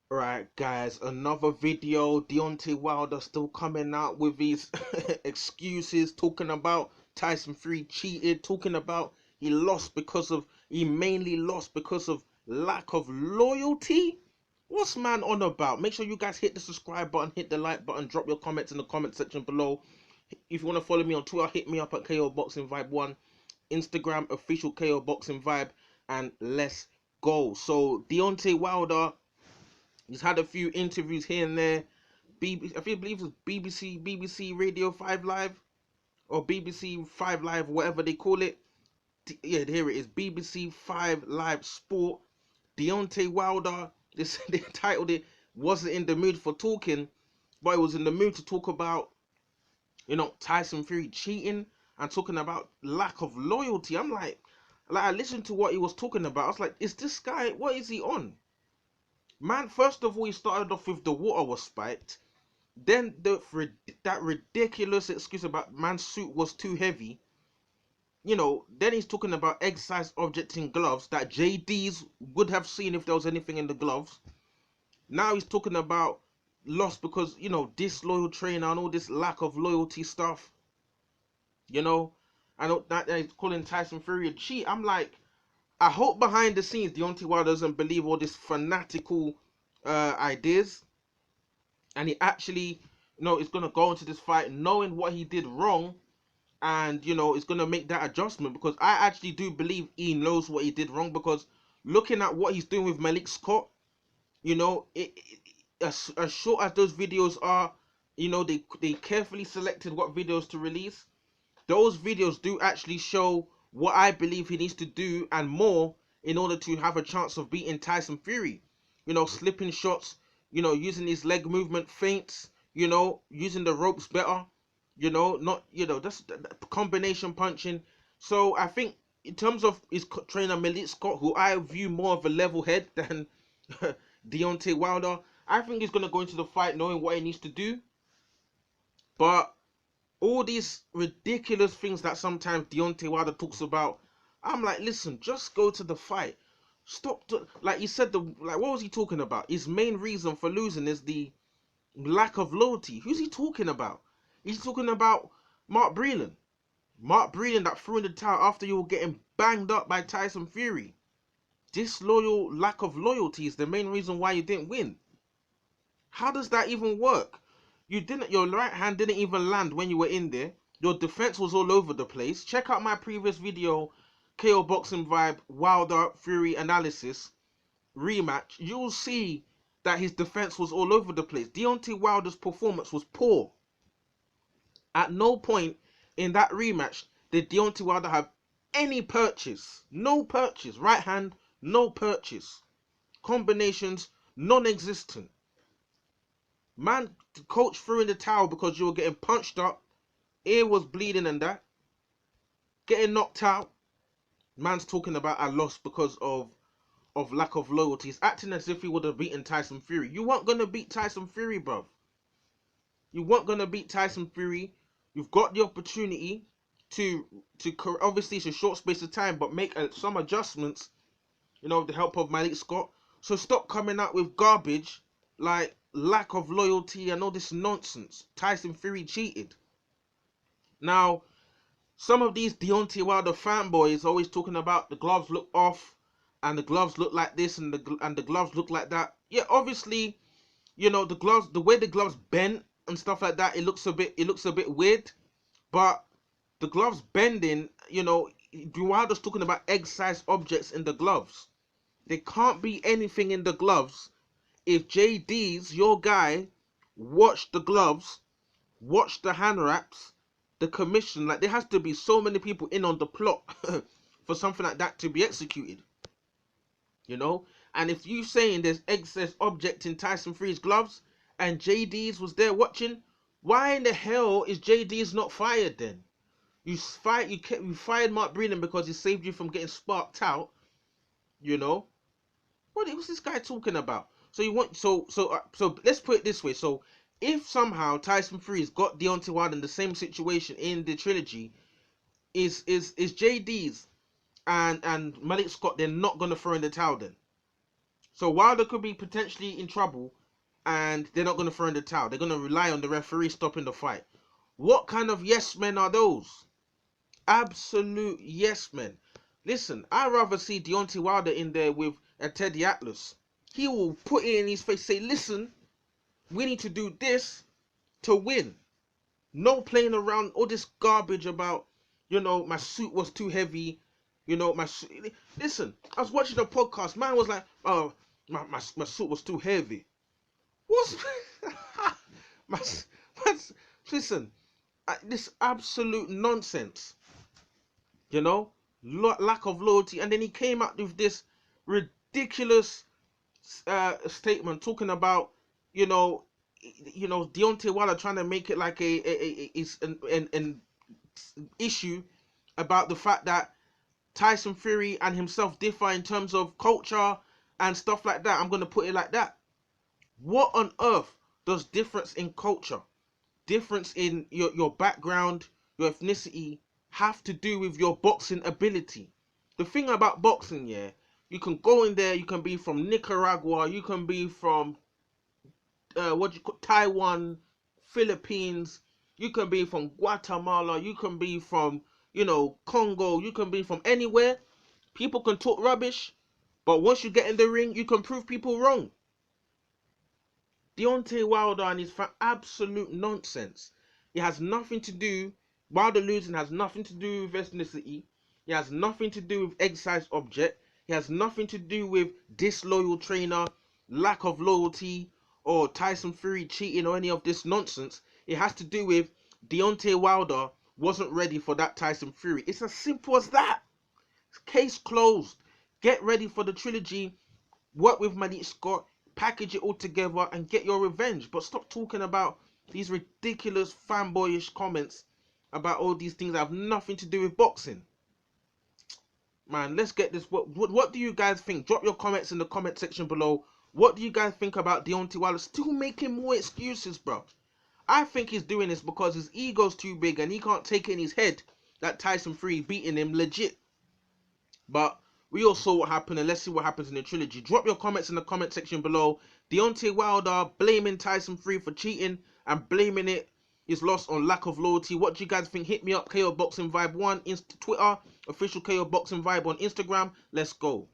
Right, guys, another video. Deontay Wilder still coming out with his excuses, talking about Tyson Fury cheated, talking about he mainly lost because of lack of loyalty. What's man on about? Make sure you guys hit the subscribe button, hit the like button, drop your comments in the comment section below. If you want to follow me on Twitter, hit me up at KO Boxing Vibe 1, Instagram official KO Boxing Vibe, and let's go. So Deontay Wilder, he's had a few interviews here and there. I believe it's BBC Radio 5 Live, or BBC 5 Live, whatever they call it. Yeah, here it is, BBC 5 Live Sport. Deontay Wilder, this they titled it, wasn't in the mood for talking, but he was in the mood to talk about, Tyson Fury cheating and talking about lack of loyalty. I listened to what he was talking about. I was like, is this guy, what is he on? Man, first of all, he started off with the water was spiked. Then that ridiculous excuse about man's suit was too heavy. Then he's talking about egg-sized objects in gloves that JD's would have seen if there was anything in the gloves. Now he's talking about loss because, disloyal trainer and all this lack of loyalty stuff. I know that he's calling Tyson Fury a cheat. I'm like, I hope behind the scenes Deontay Wilder doesn't believe all this fanatical ideas, and he actually, is gonna go into this fight knowing what he did wrong, and is gonna make that adjustment, because I actually do believe he knows what he did wrong, because looking at what he's doing with Malik Scott, as short as those videos are, they carefully selected what videos to release. Those videos do actually show what I believe he needs to do and more in order to have a chance of beating Tyson Fury. Slipping shots, using his leg movement feints, using the ropes better, not, that's combination punching. So I think in terms of his trainer Malik Scott, who I view more of a level head than Deontay Wilder, I think he's going to go into the fight knowing what he needs to do. But all these ridiculous things that sometimes Deontay Wilder talks about, I'm like, listen, just go to the fight. Stop. Like he said, what was he talking about? His main reason for losing is the lack of loyalty. Who's he talking about? He's talking about Mark Breland. Mark Breland that threw in the towel after you were getting banged up by Tyson Fury. Disloyal lack of loyalty is the main reason why you didn't win. How does that even work? Your right hand didn't even land when you were in there. Your defense was all over the place. Check out my previous video, KO Boxing Vibe, Wilder Fury analysis, rematch. You'll see that his defense was all over the place. Deontay Wilder's performance was poor. At no point in that rematch did Deontay Wilder have any purchase. No purchase. Right hand, no purchase. Combinations, non-existent. Man, the coach threw in the towel because you were getting punched up, ear was bleeding and that, getting knocked out. Man's talking about I lost because of lack of loyalty. He's acting as if he would have beaten Tyson Fury. You weren't gonna beat Tyson Fury, bruv. You weren't gonna beat Tyson Fury. You've got the opportunity to obviously it's a short space of time, but make some adjustments. With the help of Malik Scott. So stop coming out with garbage like lack of loyalty and all this nonsense. Tyson Fury cheated. Now, some of these Deontay Wilder fanboys always talking about the gloves look off and the gloves look like this and the gloves look like that. Yeah, obviously, the way the gloves bend and stuff like that, it looks a bit weird. But the gloves bending, Wilder's talking about egg-sized objects in the gloves. There can't be anything in the gloves if JD's, your guy, watched the gloves, watched the hand wraps, the commission. Like, there has to be so many people in on the plot for something like that to be executed. And if you saying there's excess object in Tyson Fury's gloves and JD's was there watching, why in the hell is JD's not fired then? You fired Mark Breland because he saved you from getting sparked out. What was this guy talking about? So let's put it this way. So if somehow Tyson Fury's got Deontay Wilder in the same situation in the trilogy, is JD's and Malik Scott, they're not gonna throw in the towel then? So Wilder could be potentially in trouble, and they're not going to throw in the towel. They're going to rely on the referee stopping the fight. What kind of yes men are those? Absolute yes men. Listen, I'd rather see Deontay Wilder in there with a Teddy Atlas. He will put it in his face, say, listen, we need to do this to win. No playing around, all this garbage about, my suit was too heavy. My suit. Listen, I was watching a podcast. Man was like, oh, my suit was too heavy. What's my, listen, this absolute nonsense. Lack of loyalty. And then he came out with this ridiculous statement talking about, Deontay Wilder trying to make it like an issue about the fact that Tyson Fury and himself differ in terms of culture and stuff like that. I'm going to put it like that. What on earth does difference in culture, difference in your background, your ethnicity have to do with your boxing ability? The thing about boxing, yeah, you can go in there, you can be from Nicaragua, you can be from Taiwan, Philippines, you can be from Guatemala, you can be from, Congo, you can be from anywhere. People can talk rubbish, but once you get in the ring, you can prove people wrong. Deontay Wilder and his absolute nonsense. It has nothing to do, Wilder losing has nothing to do with ethnicity. It has nothing to do with exercise object. It has nothing to do with disloyal trainer, lack of loyalty, or Tyson Fury cheating or any of this nonsense. It has to do with Deontay Wilder wasn't ready for that Tyson Fury. It's as simple as that. Case closed. Get ready for the trilogy. Work with Malik Scott. Package it all together and get your revenge. But stop talking about these ridiculous fanboyish comments about all these things that have nothing to do with boxing. Man, let's get this. What do you guys think? Drop your comments in the comment section below. What do you guys think about Deontay Wilder still making more excuses, bro? I think he's doing this because his ego's too big and he can't take it in his head that Tyson Fury beating him legit. But we all saw what happened, and let's see what happens in the trilogy. Drop your comments in the comment section below. Deontay Wilder blaming Tyson Fury for cheating and blaming his loss on lack of loyalty. What do you guys think? Hit me up, KO Boxing Vibe 1, Twitter, official KO Boxing Vibe on Instagram. Let's go.